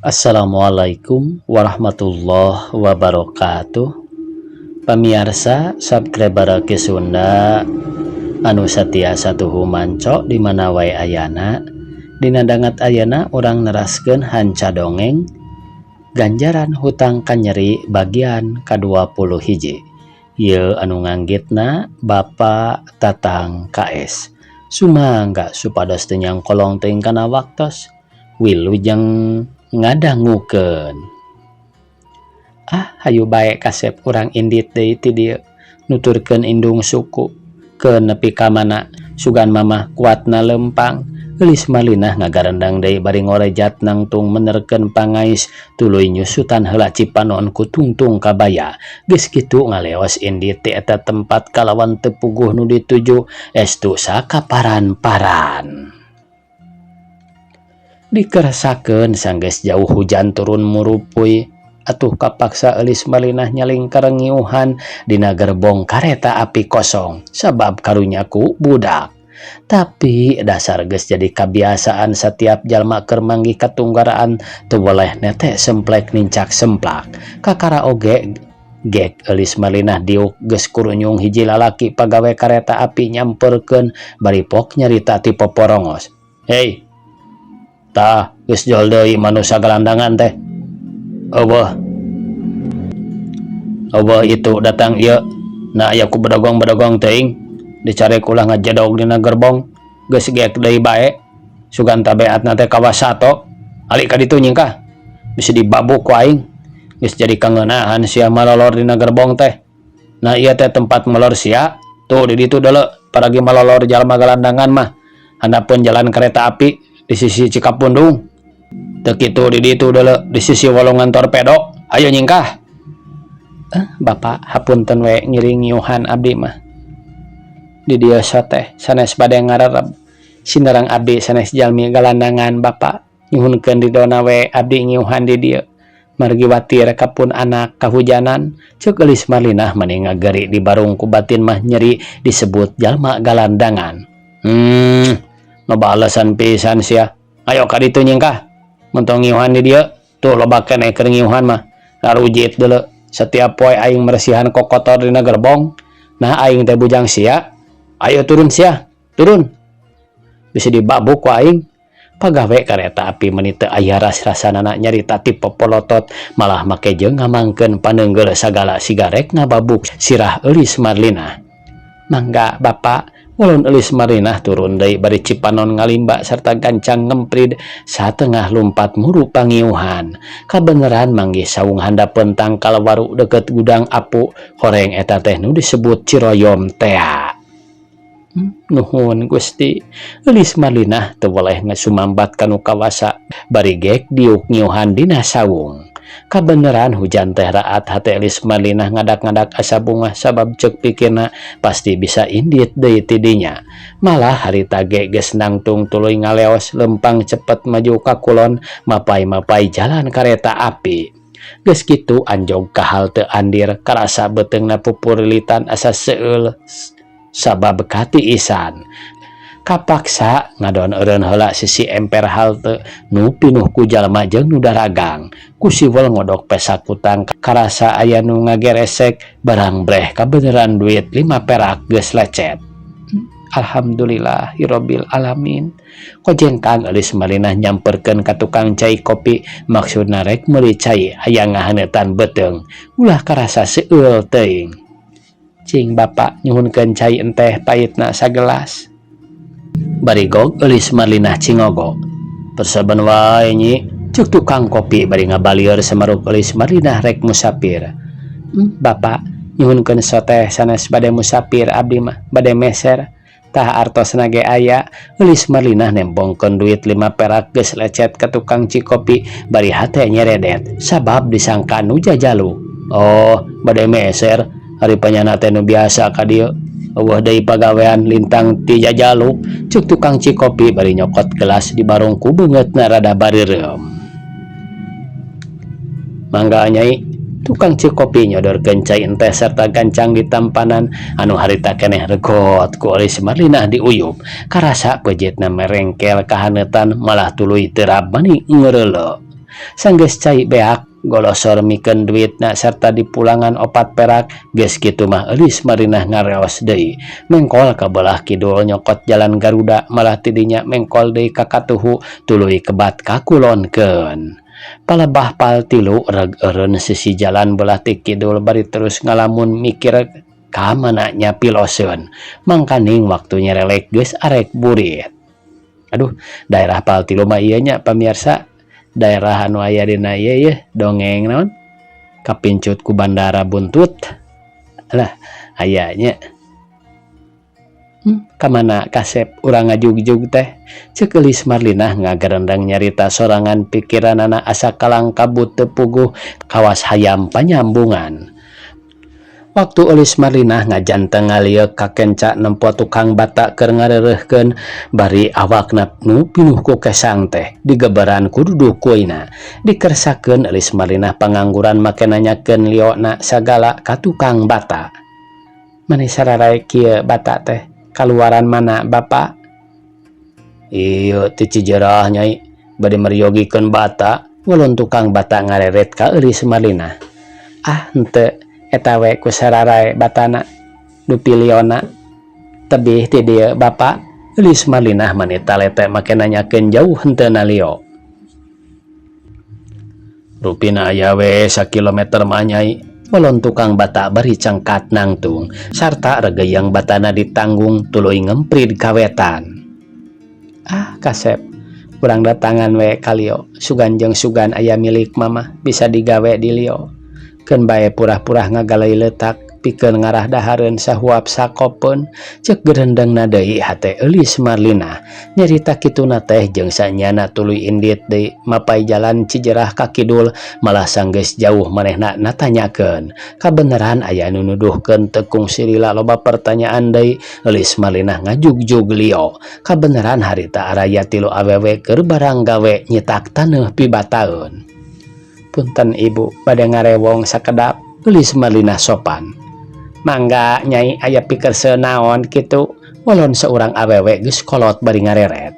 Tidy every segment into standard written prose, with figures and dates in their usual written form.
Assalamualaikum warahmatullahi wabarakatuh. Pamirsa subscriber ke Sunda anu satia satuhu manco di mana wae ayana dina dangat ayana orang neraskeun hanca dongeng ganjaran hutang kanyeri bagian ke-21 ieu anu nganggitna Bapak Tatang KS sumangga supados teu nyang kolong teuing kana waktos wilujeng ngadangukeun. Hayu bae kasep urang indit deui ti dieu nuturkeun indung suku ke nepi ka mana sugan mamah kuatna lempang geulis malinah ngagarendang deui bari ngorejat nangtung menerkeun pangais tuluy nyusutan heula cipanon ku tungtung kabaya geus kitu ngaleos indit ti eta tempat kalawan teu puguh nu dituju estu sakaparan-paran. Dikerasakeun sanggeus jauh hujan turun murupuy atuh kapaksa eulis malinah nyaling karengiuhan dina gerbong kareta api kosong sabab karunyaku budak. Tapi dasar geus jadi kabiasaan setiap jalma keur manggih katunggaraan teu boleh nete semplek nincak semplak. Kakara oge gek eulis malinah diuk geus kurunyung hiji lalaki pagawe kareta api nyamperkeun bari pok nyarita ti poporongos. Hei, tah geus jol deui manusia gelandangan teh. Eueuh itu datang ieu na aya ku bedogong-bedogong teuing dicarek ulah ngajadog dina gerbong geus geek deui bae sugan tabeatna teh kawasato ali ka ditu nyingkah bisa dibabuk ku aing geus jadi kangeunaan sia malolor dina gerbong teh. Nah ieu teh tempat molor sia tuh di ditu deuleu paragi malolor jalma gelandangan mah handapeun jalan kereta api di sisi Cikapundung. Teu kitu di ditu deuleu di sisi wolongan torpedo. Ayo nyingkah. Bapak hapunten we ngiring nyuhan abdi mah. Di dieu teh sanes bade ngarereb. Sinareng abdi sanes jalmi galandangan Bapak nyuhunkeun di dona we abdi nyuhan di dieu. Margi watir kapun anak kahujanan ceuk eulis malinah mani ngageri di barung ku batin mah nyeri disebut jalma galandangan. Loba alasan pisan sia. Ayo ka ditu nyingkah. Mentong ngiuhan di dieu, tuh loba keneh keur ngiuhan mah. Larujit deuleu. Setiap poe aing meresihan kokotor dina gerbong. Nah aing teh bujang sia. Ayo turun sia, turun. Bisa dibabuk ku aing. Pagawe kareta api meuni teu aya ras-rasanana nyarita ti popolotot, malah make jeung ngamangkeun paneunggel sagala sigarek ngababuk sirah eulis marlinah. Mangga Bapak, ulun eulis marinah turun deui bari cipanon ngalimba sarta gancang ngemprid satengah lumpat muru pangiuhan. Kabeneran manggih saung handapeun tangkal waru deket gudang apu horeng eta teh nu disebut Ciroyom tea. Nuhun Gusti, eulis malinah teu boleh ngasumambat kanu kawasa bari gek diuk ngiuhan dina saung. Kabeneran hujan teh raat hate eulis malinah ngadak-ngadak asa bungah sabab ceuk pikirna pasti bisa indit deui ti dinya. Malah harita ge geus nangtung tuluy ngaleos lempang cepet maju ka kulon mapai-mapai jalan kareta api. Geus kitu anjog ka hal teu andir karasa beteungna pupurilitan asa seueul sabab katiisan. Kapaksa ngadon eureun heula sisi emper halte nu pinuh ku jalma jeung nu daragang. Ku siwel ngodok pesak utang karasa aya nu ngageresek barang breh kabeneran duit 5 perak geus lecet. Alhamdulillahirabbil alamin. Kojengkang eulis malinah nyamperkeun ka tukang cai kopi maksudna rek meuli cai aya ngahaneutan beteung ulah karasa seueul teuing. Cing Bapak nyuhunkeun cai enteh pahitna sagelas. Bari gog eulis malinah cingogo. Persaban wae nyi, ceuk tukang kopi bari ngabalieur samaruk eulis malinah rek musafir. Bapak nyuhunkeun soteh sanes bade musafir abdi mah bade meser. Tah artosna ge aya eulis malinah nembongkeun duit 5 perak geus lecet ka tukang cikopi bari hate nyeredet sabab disangka nu jajalu. Oh, bade meser hari panyana teh nu biasa ka dieu. Eueuh deui pagawean lintang ti jajalu ceuk tukang cikopi bari nyokot gelas di barung ku beungeutna rada bareureum. Mangga nyai, tukang cikopi nyodorkeun cai enteh sarta gancang ditampanan anu harita keneh regot ku eulis malinah diuyup. Karasa peujitna merengkel kahaneutan malah tuluy teu rab mani ngeureuleuh. Sanggeus cai beak golosor mikeun duitna sarta dipulangan opat perak geus kitu mah eulis Marinah ngareos deui mengkol ka belah kidul nyokot jalan Garuda malah tidinya mengkol deui ka katuhu tuluy kebat kakulonkeun. Palebah pal tilu reg eureun sisi jalan belah ti kidul bari terus ngalamun mikir ka mana nyapiloseun mangkaning waktu nyerelek geus arek burit. Aduh, daerah pal tilu mah ieu nya pamirsa, daerah anu aya dina ieu ye dongeng naon kapincut ku Bandara Buntut lah aya nya. Kamana kasep urang ngajugjug teh ceuk Eulis Marlinah ngagarendang nyarita sorangan pikiranana asa kalang kabut teu puguh kawas hayam panyambungan. Waktu Eulis Marlinah ngajanteng ngalieu ka kenca nempo tukang bata keur ngareureuhkeun bari awakna nu pinuh ku kesang teh digeberan ku dudukuina dikersakeun Eulis Marlinah pangangguran make nanyakeun liona sagala ka tukang bata. Mani sararae kieu bata teh kaluaran mana Bapak? Ieu ti Cijerah Nyai bade mariogikeun bata. Ulun tukang bata ngareret ka Eulis Marlinah. Ah henteu eta we ku sararae batana dupiliona tebih ti dieu Bapak. Eulis Marlinah manita lete make nanyakeun jauh henteu nalio. Rupina aya we sakilometer mah Nyai. Ulun tukang bata bari cangkat nangtung sarta regeyang batana ditanggung tuluy ngemprid kawetan. Ah kasep urang datangan we kalio sugan jeung sugan aya milik mama bisa digawe di lieu keun bae purah-purah ngagalai leutak pikeun ngarah dahareun sahuap sakopeun ceuk gerendengna deui hate Eulis Marlinah nyarita kituna teh jeung sanyana tuluy indit deui mapai jalan Cijerah ka kidul malah sanggeus jauh manehna natanyakeun kabeneran aya anu nuduhkeun teu kungsi lila loba pertanyaan deui. Eulis Marlinah ngajugjug lieu kabeneran harita araya tilu awewe keur barang gawe nyitak taneuh pibataeun. Punten Ibu bade ngarewong sakedap. Eulis Marlinah sopan. Mangga Nyai aya pikeun senaon kitu. Ulun seurang awewe geus kolot bari ngareret.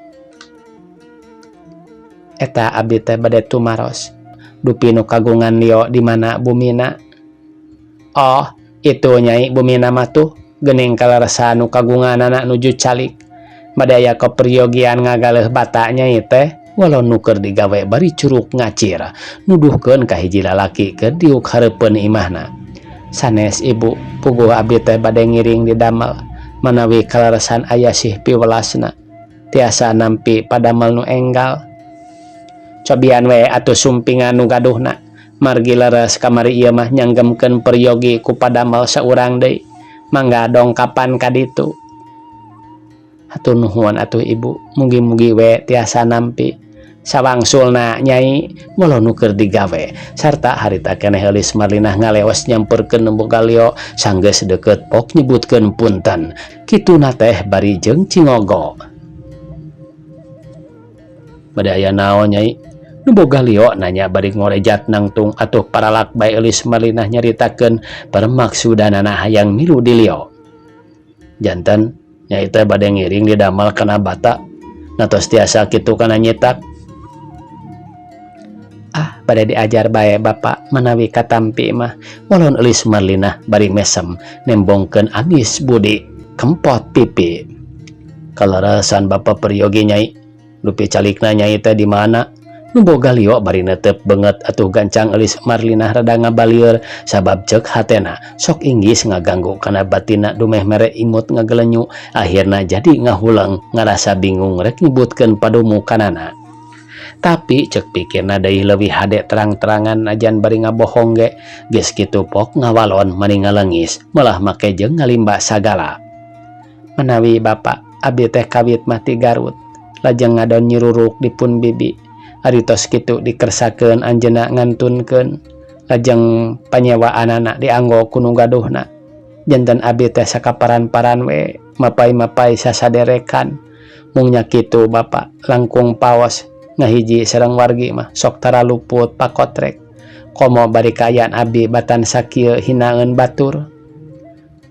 Eta abdi teh bade tumaros. Dupi nu kagungan lieu di mana bumina? Oh, itu Nyai bumina mah tuh geuning kalarasa nu kagunganana nuju calik. Bade aya keperyogian ngagaleuh bata Nyai teh. Walau nuker digawe bari curug ngacir nuduhkeun ka hiji lalaki keur diuk hareupeun imahna. Sanes Ibu puguh abdi teh bade ngiring di damel manawi kalaresan aya sih piwelasna tiasa nampi padamel nu enggal. Cobian we atuh sumpingan nu gaduhna margi leres kamari ieu mah nyanggemkeun peryogi ku padamel saurang deui mangga dongkapan ka ditu. Hatur nuhun atuh Ibu mugi-mugi we tiasa nampi. Sawangsulna Nyai mulo nuker digawe sarta harita keneh Eulis Marlinah ngaleos nyamperkeun boga lieu sanggeus deukeut pok nyebutkeun punten kituna teh bari jeung cingogo. Bade aya naon Nyai? Nu boga lieu nanya bari ngorejat nangtung atuh paralak bae Eulis Marlinah nyaritakeun permaksudanana hayang milu di lieu. Janten Nyai teh bade ngiring di damal kana bata natos tiasa kitu kana nyitak. Ah pada diajar bae Bapak manawi katampi mah. Walon Eulis Marlinah bari mesem nembongkeun abis budi kempot pipi. Kalarasan Bapak peryogi Nyai dupi calikna Nyai teh di mana? Nu boga lieu bari neuteup beungeut atuh gancang Eulis Marlinah rada ngabalieur sabab ceuk hatena sok inggis ngaganggu kana batinna dumeh mere imut ngagelenyu akhirna jadi ngahuleng ngarasa bingung rek nyebutkeun padumukanana. Tapi cek pikirna deui leuwih hade terang-terangan ajan bari ngabohong ge geus kitu pok ngawalon mani ngalengis malah make jeung ngalimba sagala. Menawi Bapak abdi teh kawit mah ti Garut lajeng ngadon nyiruruk dipun bibi ari tos kitu dikersakeun anjeunna ngantunkeun lajeng panyewaanana dianggo ku nu gaduhna janten abdi teh sakaparan-paran we mapai-mapai sasaderekan mung nya kitu Bapak langkung paos ngahiji sareng wargi mah sok tara luput pakotrek komo bari kaayaan abdi batan sakieu hinaeun batur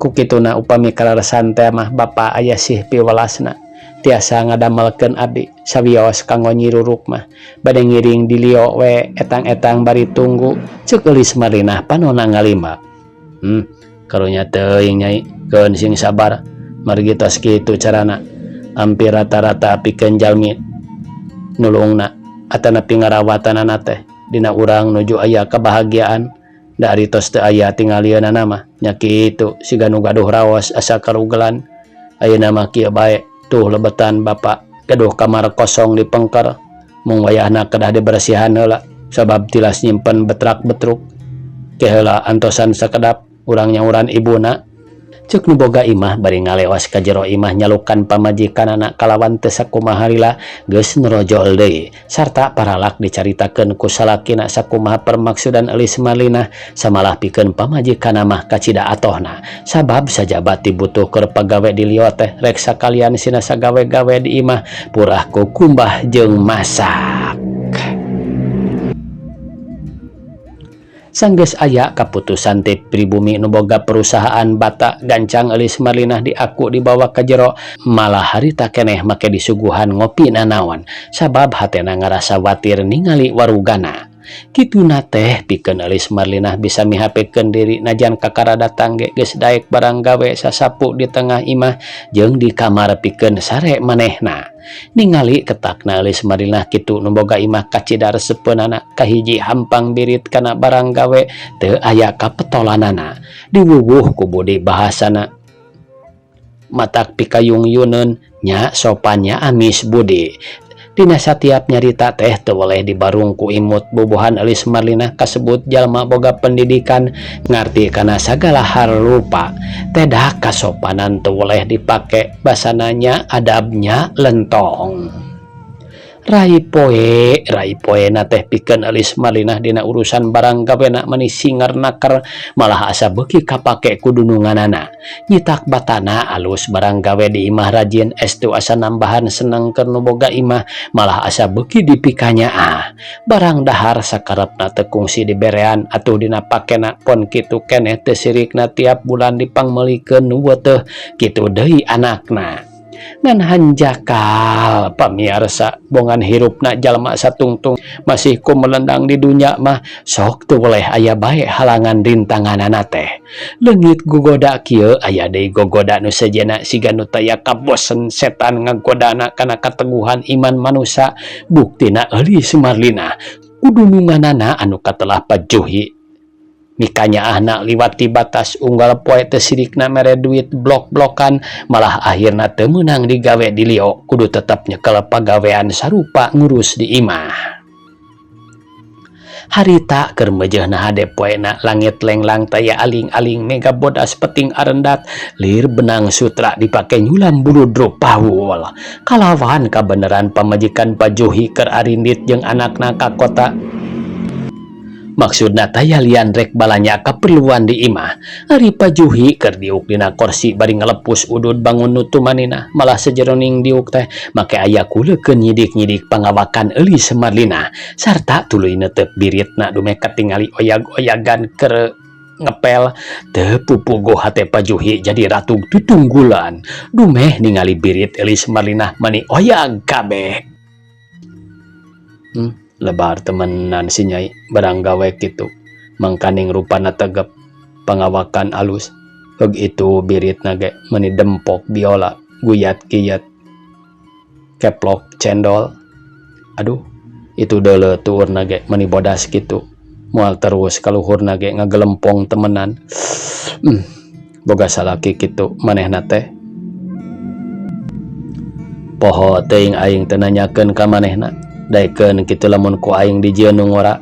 ku kituna upami kalaresan teh mah Bapak aya sih piwelasna tiasa ngadamelkeun abdi sawios kanggo Nyi Ruruk mah bade ngiring di lieu we etang-etang bari tunggu ceuk Eulis Marlinah panonna ngalimba. Karunya teuing Nyai keun sing sabar margi tos kitu carana hampir rata-rata pikeun jalmi nulungna atanapi ngarawatanana teh dina urang nuju aya kebahagiaan dari tos teu aya tingalieunana mah nya kitu siga nu gaduh raos asa karugelan ayeuna mah kieu bae tuh lebetan bapak gaduh kamar kosong di pengker mung wayahna kedah diberesihan heula sabab tilas nyimpen betrak-betruk ke heula antosan sakedap urang nyauran ibuna ceuk nu boga imah bari ngalewas ka jero imah nyalukan pamajikanana kalawan teu sakumaha lila geus nerojol deui sarta paralak dicaritakeun ku salakina sakumaha permaksudan Eulis Marlinah samalah pikeun pamajikanna mah kacida atohna sabab sajabat dibutuh keur pagawe di lieu teh rek sakalian sina sagawe-gawe di imah purah ku kumbah jeung masak. Sanggeus aya kaputusan ti pribumi nu boga perusahaan bata gancang Eulis Marlinah diaku dibawa ka jero malah harita keneh make disuguhan ngopi nanaon sabab hatena ngarasa watir ningali warugana. Kituna teh pikeun Eulis Marlinah bisa mihapekeun diri najan kakara datang ge geus daek barang gawe sasapu di tengah imah jeung di kamar pikeun sare manehna. Ningali ketakna Eulis Marlinah kitu nu boga imah kacida resepeunana kahiji hampang birit kana barang gawe teu aya kapetolanana diwuwuh ku budi bahasana matak pikayung yuneun nya sopannya amis budi. Dina satiap nyarita teh teu weleh dibarung ku imut bubuhan Eulis Marlinah kasebut jalma boga pendidikan ngarti kana sagala harupa tedah kasopanan teu weleh dipake basananya adabnya lentong. Rai poe na teh pikeun Eulis Marlinah dina urusan barang gawena mani singer nakar malah asa beuki kapake ku dununganana nyitak batana alus barang gawe di imah rajin estu asa nambahan seneng keur nu boga imah malah asa beuki dipikanya barang dahar sakarepna teu kungsi diberean atuh dina pakena pon kitu keneh teu sirikna tiap bulan dipangmelikeun nu teh kitu deui anakna. Ngan hanjakal pamiarsa bongan hirupna jalma satungtung masih ku melendang di dunya mah sok teu weleh aya bae halangan rintanganana teh leungit gogoda kieu aya deui gogoda nu sejenna siga nu taya kabosen setan ngagodana kana kateguhan iman manusia buktina Eulis Marlinah kudununganana anu katelah pajuhi mikanya anak liwat di batas unggal poe teu sirikna mere duit blok-blokan malah akhirna teu meunang digawe di lieu kudu tetep nyekel pagawean sarupa ngurus di imah. Harita keur meujeuhna hade poena langit lenglang taya aling-aling mega bodas peting arendat lir benang sutra dipake nyulam buludruk pawul kalawan kabeneran pamajikan pajuhi keur arindit jeung anakna ka kota. Maksudna taya lian rek balanya kaperluan di imah ari pajuhi keur diuk dina kursi bari ngalepus udud bangun nutumanina malah sejeroning diuk teh make aya kuleukeun nyidik-nyidik pangawakan Eulis Marlinah sarta tuluy neuteup biritna dume katingali oyag-oyagan keur ngepel teu pupugoh hate pajuhi jadi ratu tutunggulan dumeh ningali birit Eulis Marlinah mani oyag kabeh. Lebar temenan si Nyai barang gawe kitu mangkaning rupana tegep pangawakan alus heug itu biritna ge meuni dempok biola guyat kiyat keplok cendol aduh itu deuleu tuurna ge meuni bodas kitu moal terus kaluhurna ge ngagelempong temenan boga salaki kitu manehna teh poho teuing aing teu nanyakeun ka manehna daekeun kitu lamun ku aing dijieun nu ngora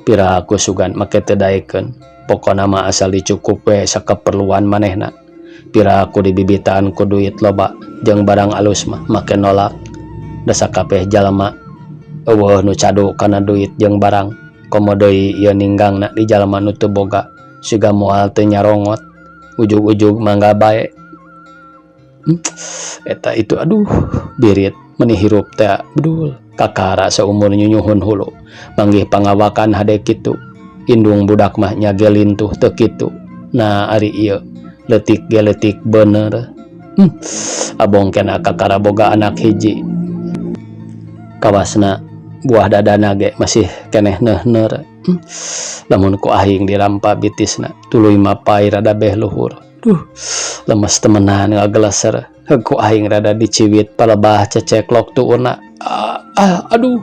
pira aku sugan make teu daekeun pokona mah asal dicukup we sakaperluan manehna pira aku dibibitaan ku duit loba jeung barang alus mah make nolak da sakabeh jalma eueuh nu cadu kana duit jeung barang komo deui ieu ninggangna di jalma nu teu boga siga moal teu nyarongot ujug-ujug mangga bae eta itu aduh birit meuni hirup teh bedul kakara seumur nyunyuhun hulu manggih pangawakan hade kitu indung budak mah nya ge lintuh teu kitu nah ari ieu leutik ge leutik bener Abong kena kakara boga anak hiji. Kawasna buah dadana ge masih keneh neuhner. Lamun ku aing dirampa bitisna tuluy mapai rada beh luhur. Lemes temenan ngageleser. Ku aing rada diciwit palebah ceceklok tuurna. Aduh,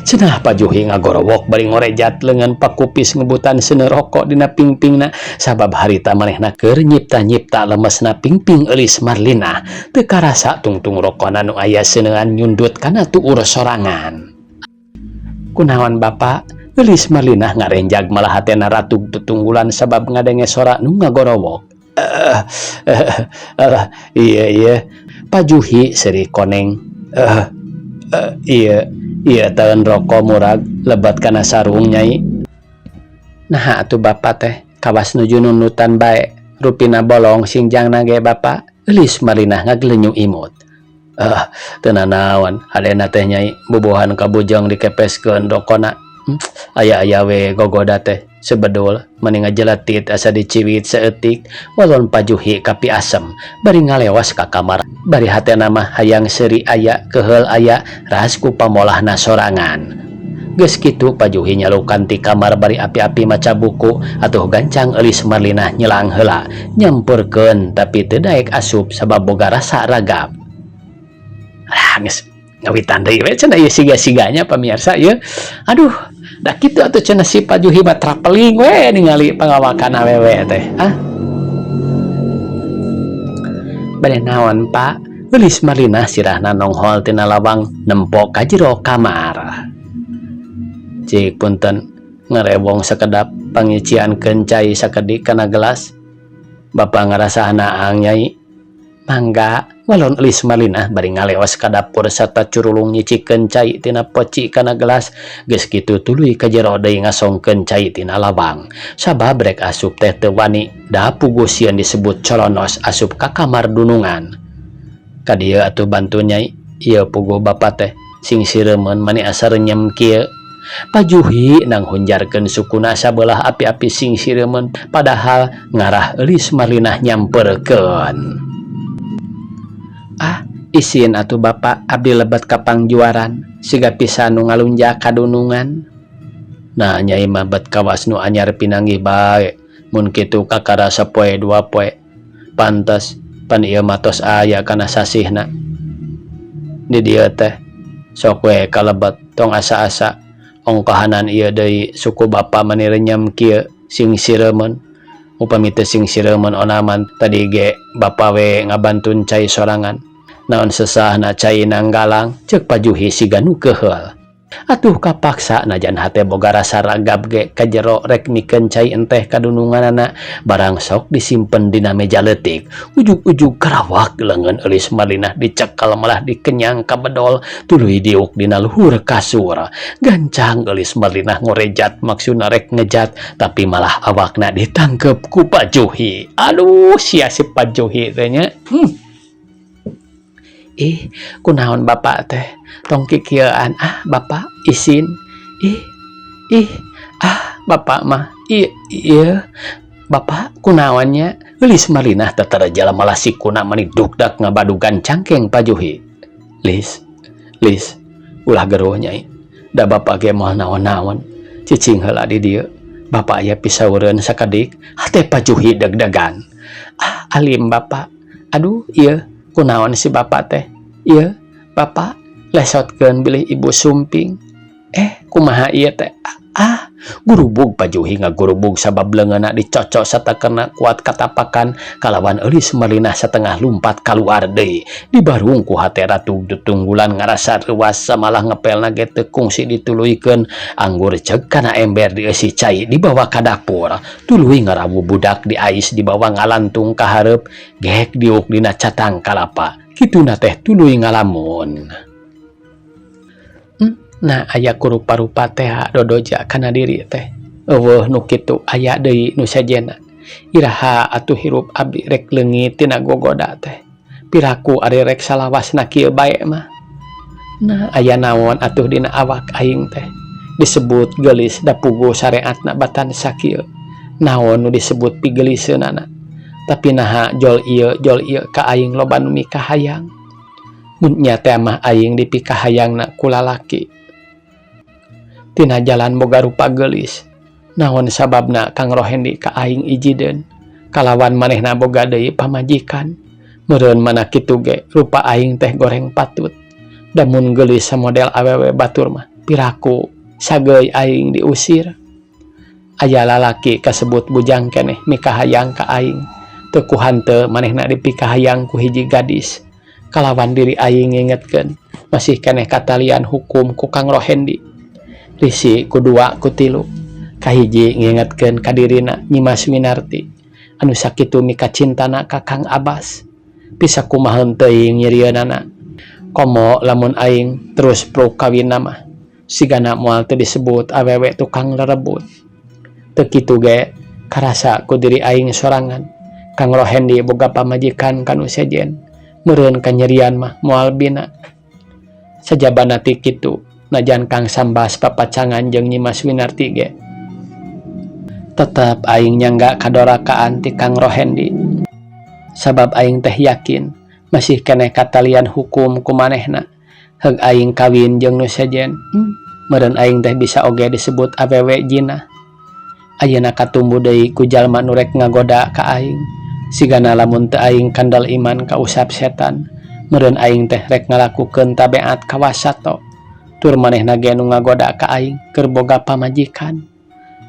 cenah pajuhi ngagorowok bari ngorejat leungeun pakupis ngebutan seuneu rokok dina pingpingna sabab harita manehna keur nyipta-nyipta lemesna pingping eulis Marlina teu karasa tungtung rokona nu aya seuneuan nyundut kana tuur sorangan. Kunaon Bapak? Eulis Marlina ngarenjag malah hatena ratug tutunggulan sabab ngadenge sora nu ngagorowok. Iya pajuhi seri koneng. Iya taun rokok murag lebat kana sarung nyai. Nah atuh Bapak teh kawas nuju nunutan bae rupina bolong singjangna ge Bapak. Eulis Marlina ngagleunyu imut. Teu nanaon hadena teh nyai bubuhan kabujang dikepeskeun rokona. Aya we gogoda teh sebedul mending ngajeletit asa diciwit saeutik walon pajuhi kapi asem bari ngalewas ka kamar bari hatena mah hayang seuri aya keheul aya ras ku pamolahna sorangan. Geus kitu pajuhi nyalukan ti kamar bari api-api maca buku atuh gancang eulis Marlina nyelang heula nyamperkeun tapi teu daek asup sabab boga rasa ragap. Geus ngawitan deui we cenah ieu siga-siganya pamirsa ieu. Aduh da kitu atuh cenah si pajuhi mah traveling we ningali pangawakan awewe teh. Bade naon Pak? Eulis Marlina sirahna nonghol tina lawang nempo ka jero kamar. Cik punten ngarewong sakedap pangiciankeun cai sakedik kana gelas. Bapak ngarasa naang nyai. Mangga, walon eulis Marlina bari ngalewas ka dapur sarta curulung nyicikeun cai tina poci kana gelas. Geus kitu tuluy ka jero deui ngasongkeun cai tina lawang. Sabab rek asup teh teu wani, da puguh sieun disebut colonos asup ka kamar dunungan. Ka dieu atuh bantu nyai, ieu puguh Bapak teh sing sireumeuan mani asa renyem kieu. Pajuhi nang hunjarkeun sukuna sabelah api-api sing sireumeuan padahal ngarah eulis Marlina nyamperkeun. Isin atuh Bapak abdi lebat ka pangjuaran siga pisan nu ngalunjak ka dunungan. Nah nyai mah bet kawas nu anyar pinanggih bae mun kitu kakara sapoe dua poe pantes pan ieu mah tos aya kana sasihna di dieu teh sok we kalebet tong asa-asa ongkohanan ieu deui suku Bapa mani renyem kieu sing sireumeuan upami teu sing sireumeuan onaman tadi ge Bapa we ngabantun cai sorangan. Naon sesahna cai nanggalang ceuk pajuhi siga nu keheul. Atuh kapaksa najan hate boga rasa ragap ge ka jero rek mikeun cai enteh kadununganana barang sok disimpen dina meja leutik. Ujug-ujug karawak leungeun eulis Marlina dicekal malah dikenyang ka bedol tuluy diuk dina luhur kasur. Gancang eulis Marlina ngorejat maksudna rek ngejat tapi malah awakna ditangkep ku pajuhi. Aduh sia si pajuhi teh nya. Kunaon Bapak teh tong kikieuan Bapak isin. Bapak mah iya Bapak kunaonnya? Eulis Marlina tatareja malah sikuna mani dugdak ngabadugan cangkeng pajuhi. Lis ulah geruh nyai da Bapak ge moal naon-naon cicing heula di dieu Bapak aya pisaureun sakedik hate pajuhi deg-degan. Alim Bapak. Aduh ieu kunaon si Bapak teh? Ieu Bapak lesotkeun bilih Ibu Sumping. Kumaha ieu teh? Gurubug pajuhi ngagurubug sabab leungeunna dicocok satakena kuat katapakan kalawan eulis Marlina satengah lumpat kaluar deui. Dibarung ku hate ratug tutunggulan ngarasa reuas samalah ngepelna ge teu kungsi dituluykeun anggur ceuk kana ember dieusi cai dibawa ka dapur. Tuluy ngarawu budak di ais dibawa ngalantung ka hareup gek diuk dina catang kalapa. Kituna teh tuluy ngalamun. Nah aya ku rupa-rupa teh dodoja kana diri teh. Eueuh nu kitu aya deui nu sajena. Iraha atuh hirup abdi rek leungit tina gogoda teh. Piraku ari rek salawasna kieu bae mah. Nah aya naon atuh dina awak aing teh. Disebut geulis da puguh sareatna batan sakieu. Naon nu disebut pigeuliseunana? tapi naha jol ieu ka aing loba nu mikahayang. Mun nya teh mah aing dipikahayangna ku lalaki. Tina jalan boga rupa geulis. Naon sababna Kang Rohendi ka aing ijideun kalawan manehna boga deui pamajikan. Meureun mana kitu ge rupa aing teh goreng patut. Da mun geulis samodel awewe batur mah piraku sageuy aing diusir. Aya lalaki kasebut bujang keneh mikahayang ka aing. Teu ku hanteu manehna dipikahayang ku hiji gadis. Kalawan diri aing ngingetkeun masih keneh katalian hukum ku Kang Rohendi. Risi kudua kutilu kahiji ngingetkeun ka dirina Nyimas Winarti anu sakitu mika cintana ka Kang Abbas. Bisa kumaheun teuing nyirieunana. Komo lamun aing terus pro kawinna mah sigana moal teu disebut awewe tukang lerebut. Teu kitu ge karasa ku diri aing sorangan. Kang Rohendi boga pamajikan kanu sejen. Meureun kanyerian mah moal bina. Sajabana ti kitu najan Kang Sambas papacangan jeung Nyimas Winarti ge. Tetep aing nyangga kadorakaan ti Kang Rohendi. Sabab aing teh yakin masih keneh katalian hukum ku manehna. Heug aing kawin jeung nu sejen, meureun aing teh bisa oge disebut awewe jinah. Ayeuna katumbu deui ku jalma nu rek ngagoda ka aing. Sigana lamun teu aing kandal iman ka usap setan, meureun aing teh rek ngalakukeun tabeat kawasato. Tur manehna ge nu ngagoda ka aing keur boga pamajikan.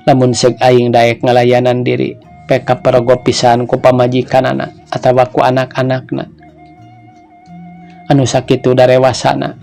Lamun seug aing daek ngalayanan diri peka parogo pisan ku pamajikanana atawa ku anak-anakna. Anu sakitu darewasana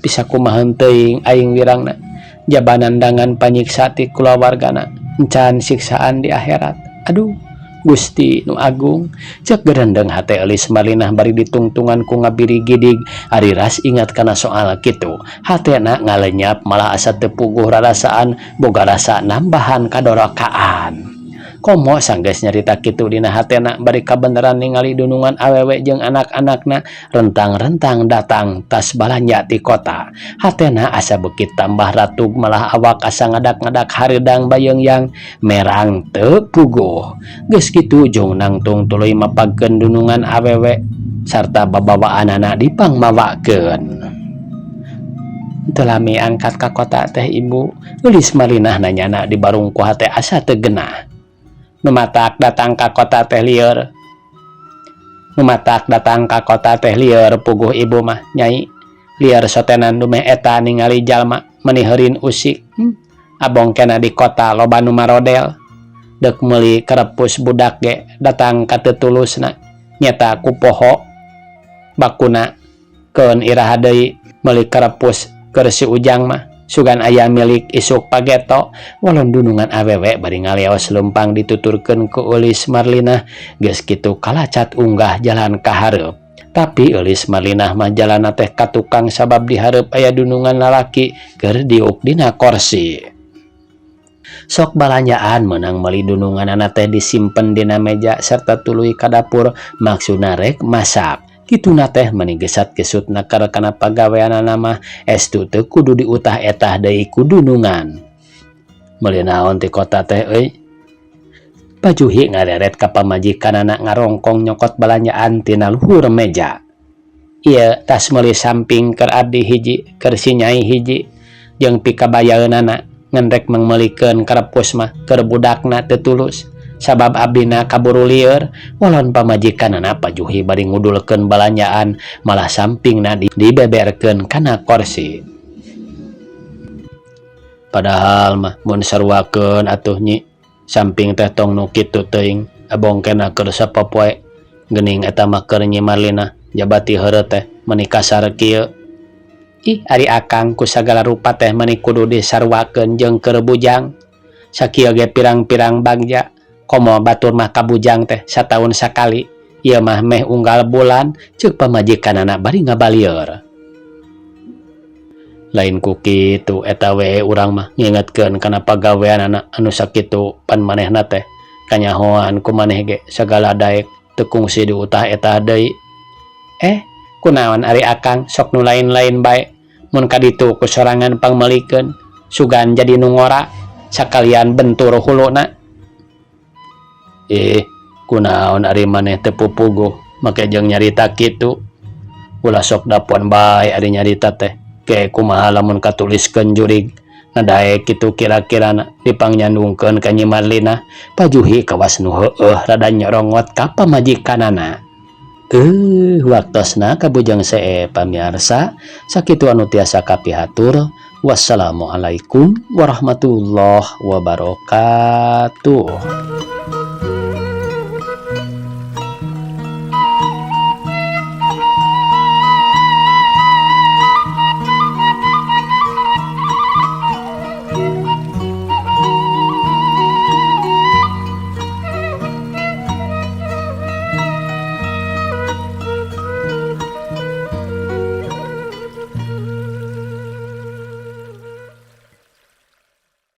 bisa kumaheun teuing aing wirangna jabanan dangan panyiksa ti kulawargana encan siksaan di akhirat. Aduh Gusti nu agung, cek gerendeng hate eulis Marlinah bari ditungtungan ku ngabiri gidig. Ari ras ingat kana soal kitu hatena ngalenyap malah asa teu puguh rarasaan boga rasa nambahan kadorakaan. Komo sanggeus nyarita kitu dina hatena bari kabeneran ningali dunungan awewe jeung anak-anakna rentang-rentang datang tas balanja ti kota. Hatena asa beukit tambah ratug malah awak asa ngadak-ngadak hareudang bayeungyang merang teu puguh. Geus kitu jeung nangtung tuluy mapagkeun dunungan awewe sarta babawaanana dipangmawakeun. Teu lami angkat ka kota teh ibu, eulis Marlinah nanyana di barung ku hate asa teu genah. Numatak datang ka kota teh lieur. Numatak datang ka kota teh lieur puguh ibu mah nyai. Lieur sotenan dumeh eta ningali jalma meniheurin usik. Abong kena di kota loba nu marodel. Deuk meuli kerepus budak ge datang ka teu tulusna. Nyata ku poho bakuna keun iraha deui meuli kerepus keur si ujang mah. Sugan aya milik isuk pageto walon dunungan awewe bari ngaliaos lempang dituturkeun ku eulis Marlinah geus kitu kalacat unggah jalan ka hareup. Tapi eulis Marlinah mah jalanna teh ka tukang sabab di hareup aya dunungan lalaki keur diuk dina kursi. Sok balanjaan meunang meuli dununganna teh disimpen dina meja sarta tuluy ka dapur maksudna rek masak. Kituna teh meuni gesat gesutna kana pagaweanana mah estu teu kudu diutah-etah deui ku dunungan. Meuli naon ti kota teh euy? Pajuhi ngareret ka pamajikanana ngarongkong nyokot balanjaan tina luhur meja. Ieu tas meuli samping keur abdi hiji, keur si nyai hiji, jeung pikabayaeunana ngan rek mangmeulikeun karepus mah keur budakna teu tulus. Sabab abdina kaburu lieur walon pamajikanana pajuhi bari ngudulkeun balanjaan malah sampingna dibeberkeun kana kursi. Padahal mah mun sarwakeun atuh nyi samping teh tong nu kitu teuing abong kena keur sapopoe geuning eta mah keur Nyi Marlinah jabati heureuh teh meuni kasar kieu. Ih ari akang ku sagala rupa teh meuni kudu disarwakeun jeung keur bujang. Sakieu ge pirang-pirang bagja. Komo batur mah ka bujang teh sataun sakali. Ieu mah meh unggal bulan ceuk pamajikanana bari ngabalieur. Lain ku kitu eta we urang mah ngingetkeun kana pagaweanana anu sakitu pan manehna teh kanyahoan ku maneh ge sagala daek teu kungsi diutah-etah deui. Kunaon ari akang sok nu lain-lain bae mun kaditu ku sorangan pangmeulikeun sugan jadi nu ngora sakalian bentur huluna. kunaon ari maneh teu pupuguh make jeung nyarita kitu. Ulah sok dapon bae ari nyarita teh. Ke kumaha lamun katuliskeun jurig ngadaek kitu kira-kirana dipangyandungkeun ka Nyi Marlina pajuhi kawas nu heueuh rada nyorongot ka pamajikanana. Waktosna kabujang see pamirsa sakitu anu tiasa kapihatur. Wassalamualaikum warahmatullahi wabarakatuh.